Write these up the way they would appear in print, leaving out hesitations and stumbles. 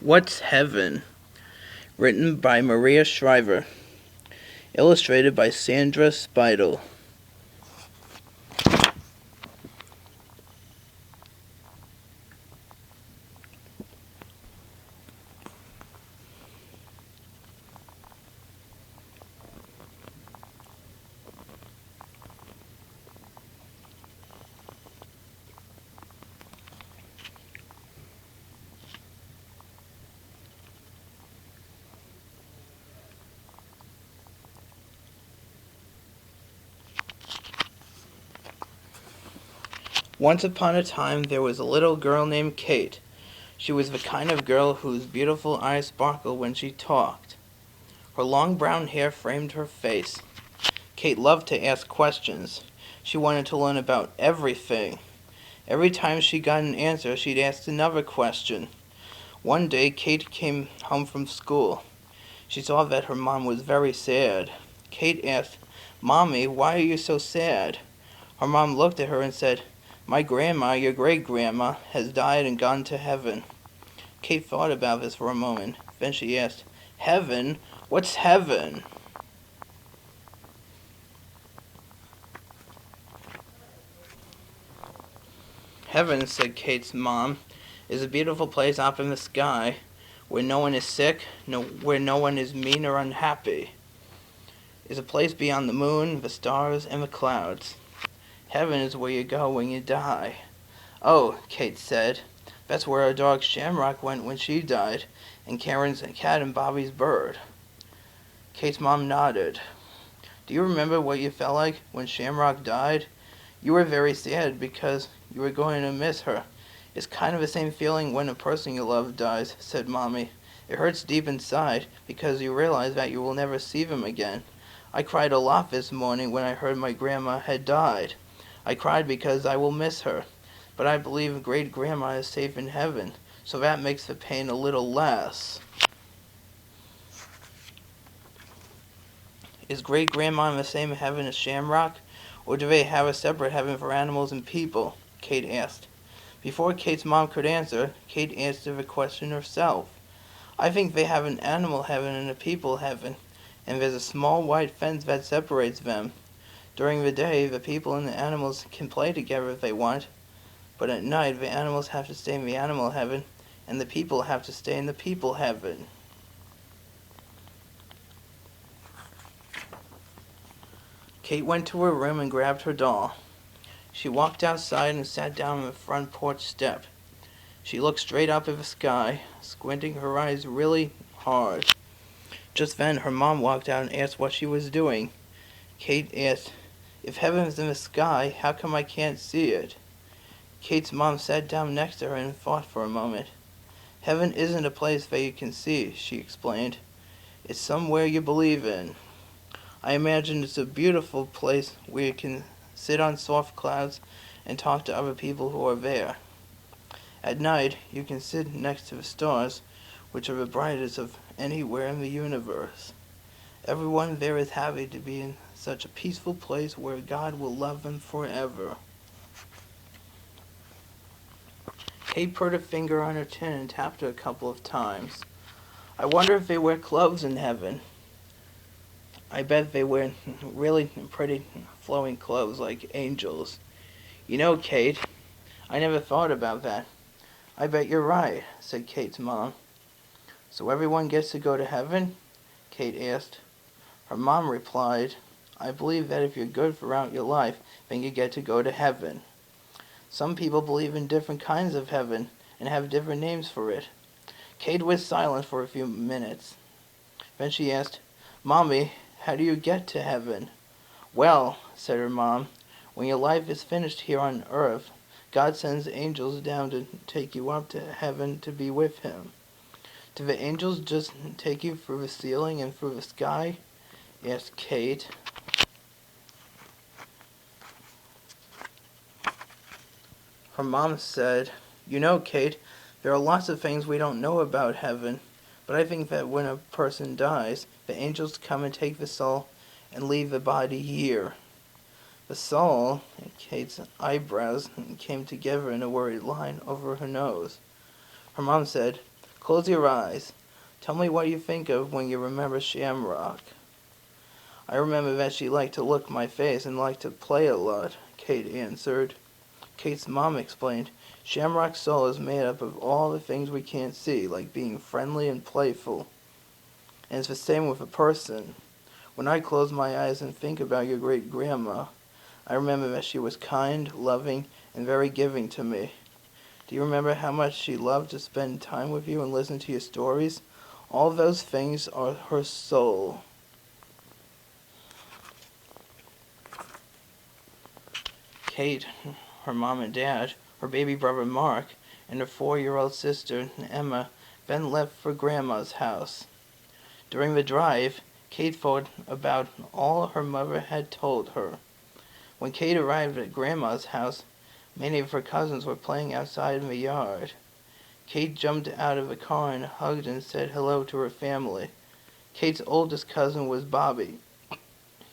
What's Heaven? Written by Maria Shriver. Illustrated by Sandra Spidel. Once upon a time there was a little girl named Kate. She was the kind of girl whose beautiful eyes sparkled when she talked. Her long brown hair framed her face. Kate loved to ask questions. She wanted to learn about everything. Every time she got an answer, she'd ask another question. One day, Kate came home from school. She saw that her mom was very sad. Kate asked, "Mommy, why are you so sad?" Her mom looked at her and said, "My grandma, your great-grandma, has died and gone to heaven." Kate thought about this for a moment. Then she asked, "Heaven? What's heaven?" "Heaven," said Kate's mom, "is a beautiful place up in the sky, where no one is sick, where no one is mean or unhappy. It's a place beyond the moon, the stars, and the clouds. Heaven is where you go when you die." "Oh," Kate said, "that's where our dog Shamrock went when she died, and Karen's cat and Bobby's bird." Kate's mom nodded. "Do you remember what you felt like when Shamrock died? You were very sad because you were going to miss her." "It's kind of the same feeling when a person you love dies," said Mommy. "It hurts deep inside because you realize that you will never see them again. I cried a lot this morning when I heard my grandma had died. I cried because I will miss her. But I believe great-grandma is safe in heaven, so that makes the pain a little less." "Is great-grandma in the same heaven as Shamrock, or do they have a separate heaven for animals and people?" Kate asked. Before Kate's mom could answer, Kate answered the question herself. "I think they have an animal heaven and a people heaven, and there's a small white fence that separates them. During the day, the people and the animals can play together if they want, but at night the animals have to stay in the animal heaven, and the people have to stay in the people heaven." Kate went to her room and grabbed her doll. She walked outside and sat down on the front porch step. She looked straight up at the sky, squinting her eyes really hard. Just then her mom walked out and asked what she was doing. Kate asked, "If heaven is in the sky, how come I can't see it?" Kate's mom sat down next to her and thought for a moment. "Heaven isn't a place that you can see," she explained. "It's somewhere you believe in. I imagine it's a beautiful place where you can sit on soft clouds and talk to other people who are there. At night, you can sit next to the stars, which are the brightest of anywhere in the universe. Everyone there is happy to be in such a peaceful place where God will love them forever." Kate put her finger on her chin and tapped her a couple of times. "I wonder if they wear clothes in heaven. I bet they wear really pretty flowing clothes like angels. You know, Kate, I never thought about that." "I bet you're right," said Kate's mom. "So everyone gets to go to heaven?" Kate asked. Her mom replied, "I believe that if you're good throughout your life, then you get to go to heaven. Some people believe in different kinds of heaven and have different names for it." Kate was silent for a few minutes. Then she asked, "Mommy, how do you get to heaven?" "Well," said her mom, "when your life is finished here on earth, God sends angels down to take you up to heaven to be with him." "Do the angels just take you through the ceiling and through the sky?" asked Kate. Her mom said, "You know, Kate, there are lots of things we don't know about heaven, but I think that when a person dies, the angels come and take the soul and leave the body here." The soul, Kate's eyebrows came together in a worried line over her nose. Her mom said, Close your eyes. Tell me what you think of when you remember Shamrock. I remember that she liked to look my face and liked to play a lot, Kate answered. Kate's mom explained, Shamrock's soul is made up of all the things we can't see, like being friendly and playful. And it's the same with a person. When I close my eyes and think about your great-grandma, I remember that she was kind, loving, and very giving to me. Do you remember how much she loved to spend time with you and listen to your stories? All those things are her soul. Kate, her mom and dad, her baby brother Mark, and her 4-year-old sister Emma then left for Grandma's house. During the drive, Kate thought about all her mother had told her. When Kate arrived at Grandma's house, many of her cousins were playing outside in the yard. Kate jumped out of the car and hugged and said hello to her family. Kate's oldest cousin was Bobby.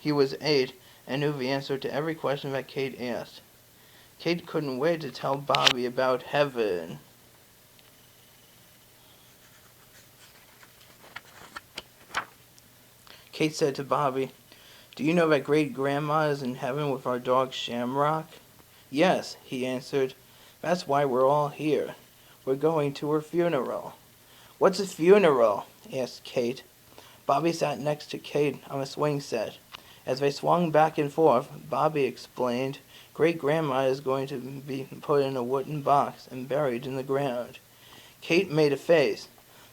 He was 8 and knew the answer to every question that Kate asked. Kate couldn't wait to tell Bobby about heaven. Kate said to Bobby, Do you know that great-grandma is in heaven with our dog Shamrock? Yes, he answered. That's why we're all here. We're going to her funeral. What's a funeral? Asked Kate. Bobby sat next to Kate on a swing set. As they swung back and forth, Bobby explained, Great-grandma is going to be put in a wooden box and buried in the ground. Kate made a face.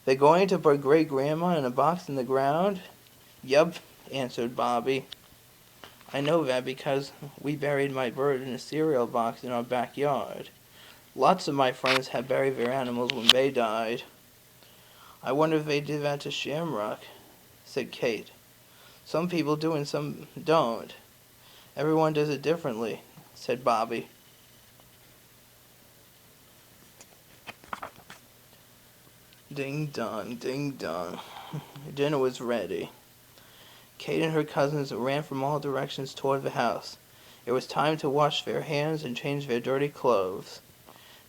They're going to put great-grandma in a box in the ground? Yup, answered Bobby. I know that because we buried my bird in a cereal box in our backyard. Lots of my friends have buried their animals when they died. I wonder if they did that to Shamrock, said Kate. Some people do and some don't. Everyone does it differently, said Bobby. Ding dong, ding dong. Dinner was ready. Kate and her cousins ran from all directions toward the house. It was time to wash their hands and change their dirty clothes.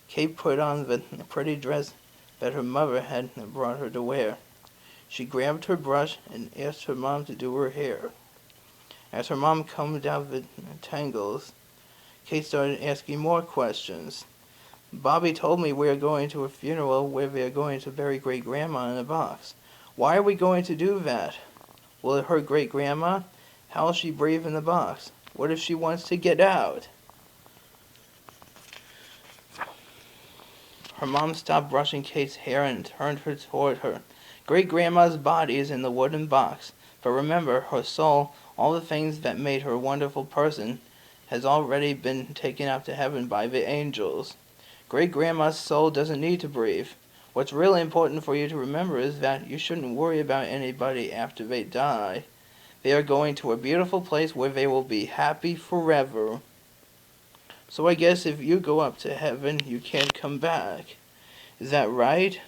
Kate put on the pretty dress that her mother had brought her to wear. She grabbed her brush and asked her mom to do her hair. As her mom combed out the tangles, Kate started asking more questions. Bobby told me we are going to a funeral where they are going to bury great-grandma in a box. Why are we going to do that? Will it hurt great-grandma? How will she breathe in the box? What if she wants to get out? Her mom stopped brushing Kate's hair and turned her toward her. Great-grandma's body is in the wooden box, but remember, her soul, all the things that made her a wonderful person, has already been taken up to heaven by the angels. Great-grandma's soul doesn't need to breathe. What's really important for you to remember is that you shouldn't worry about anybody after they die. They are going to a beautiful place where they will be happy forever. So I guess if you go up to heaven, you can't come back. Is that right?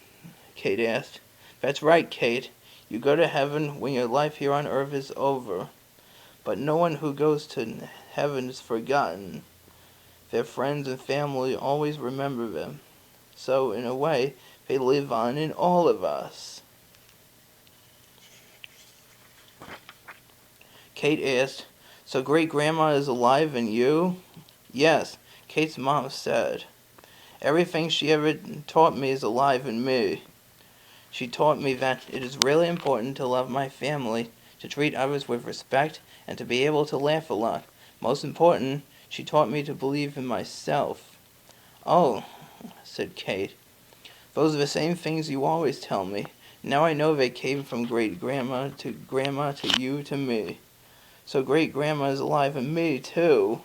Kate asked. That's right, Kate. You go to heaven when your life here on earth is over. But no one who goes to heaven is forgotten. Their friends and family always remember them. So, in a way, they live on in all of us. Kate asked, So great-grandma is alive in you? Yes, Kate's mom said. Everything she ever taught me is alive in me. She taught me that it is really important to love my family, to treat others with respect, and to be able to laugh a lot. Most important, she taught me to believe in myself. Oh, said Kate. Those are the same things you always tell me. Now I know they came from great-grandma to you to me. So great-grandma is alive in me, too.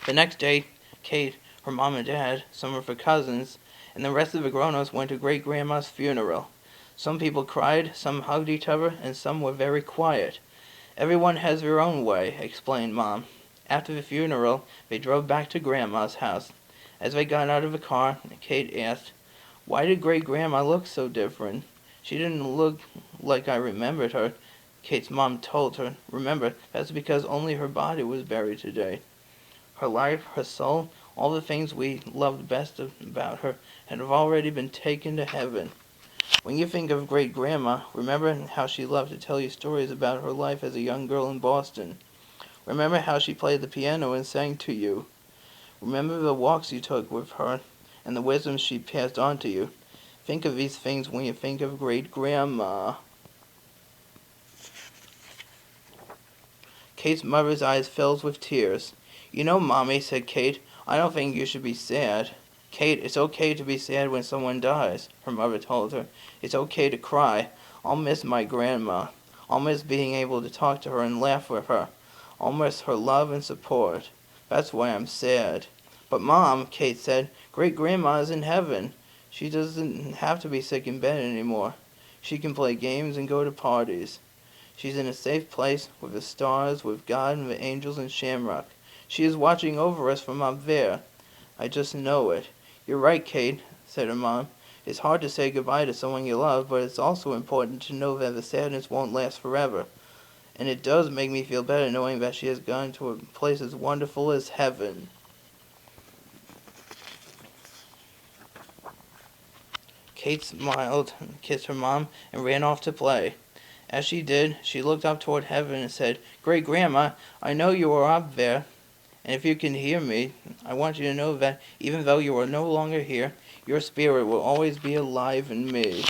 The next day, Kate, her mom and dad, some of her cousins, and the rest of the grown-ups went to great-grandma's funeral. Some people cried, some hugged each other, and some were very quiet. Everyone has their own way, explained Mom. After the funeral, they drove back to Grandma's house. As they got out of the car, Kate asked, Why did great-grandma look so different? She didn't look like I remembered her. Kate's mom told her, Remember, that's because only her body was buried today. Her life, her soul, All the things we loved best about her had already been taken to heaven. When you think of great-grandma, remember how she loved to tell you stories about her life as a young girl in Boston. Remember how she played the piano and sang to you. Remember the walks you took with her and the wisdom she passed on to you. Think of these things when you think of great-grandma. Kate's mother's eyes filled with tears. "You know, Mommy," said Kate, "I don't think you should be sad." "Kate, it's okay to be sad when someone dies," her mother told her. "It's okay to cry. I'll miss my grandma. I'll miss being able to talk to her and laugh with her. I'll miss her love and support. That's why I'm sad." "But Mom," Kate said, "great-grandma is in heaven. She doesn't have to be sick in bed anymore. She can play games and go to parties. She's in a safe place with the stars, with God and the angels and Shamrock. She is watching over us from up there. I just know it." "You're right, Kate," said her mom. "It's hard to say goodbye to someone you love, but it's also important to know that the sadness won't last forever. And it does make me feel better knowing that she has gone to a place as wonderful as heaven." Kate smiled, kissed her mom, and ran off to play. As she did, she looked up toward heaven and said, "Great-grandma, I know you are up there, and if you can hear me, I want you to know that even though you are no longer here, your spirit will always be alive in me."